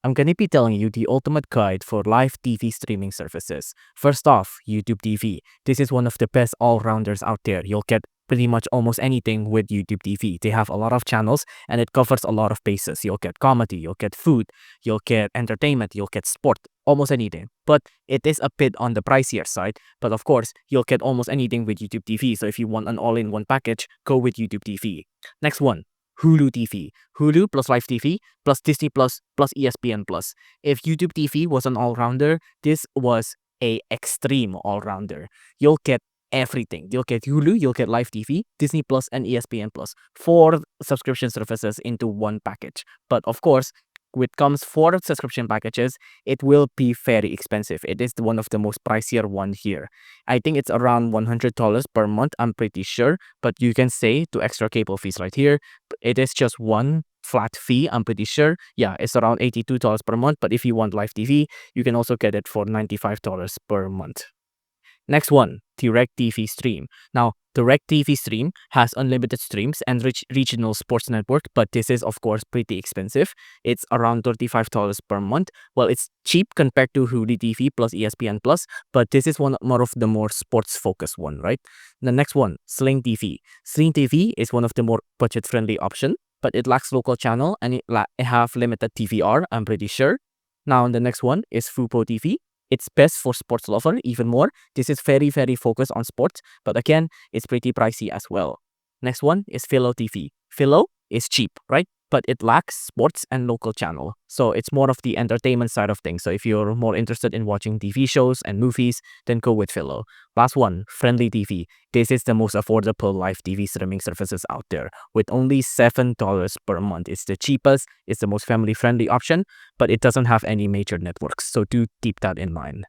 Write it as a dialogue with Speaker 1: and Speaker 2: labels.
Speaker 1: I'm going to be telling you the ultimate guide for live TV streaming services. First off, YouTube TV. This is one of the best all-rounders out there. You'll get pretty much almost anything with YouTube TV. They have a lot of channels and it covers a lot of bases. You'll get comedy, you'll get food, you'll get entertainment, you'll get sport, almost anything. But it is a bit on the pricier side. But of course, you'll get almost anything with YouTube TV. So if you want an all-in-one package, go with YouTube TV. Next one. Hulu TV. Hulu plus Live TV plus Disney Plus plus ESPN Plus. If YouTube TV was an all-rounder, this was a extreme all-rounder. You'll get everything. You'll get Hulu, you'll get Live TV, Disney Plus, and ESPN Plus. 4 subscription services into one package. But of course, with comes 4 subscription packages, it will be very expensive. It is one of the most pricier one here. I think it's around $100 per month, I'm pretty sure. But you can say to extra cable fees right here, it is just one flat fee, I'm pretty sure. Yeah, it's around $82 per month. But if you want Live TV, you can also get it for $95 per month. Next one, DirecTV Stream. Now, DirecTV Stream has unlimited streams and regional sports network, but this is of course pretty expensive. It's around $35 per month. Well, it's cheap compared to Hulu TV plus ESPN Plus, but this is one more of the more sports focused one, right? The next one, Sling TV. Sling TV is one of the more budget friendly option, but it lacks local channel and it have limited TVR, I'm pretty sure. Now, the next one is Fubo TV. It's best for sports lover even more. This is very focused on sports, but again, it's pretty pricey as well. Next one is Philo TV. Philo is cheap, right? But it lacks sports and local channel. So it's more of the entertainment side of things. So if you're more interested in watching TV shows and movies, then go with Philo. Last one, Friendly TV. This is the most affordable live TV streaming services out there with only $7 per month. It's the cheapest, it's the most family-friendly option, but it doesn't have any major networks. So do keep that in mind.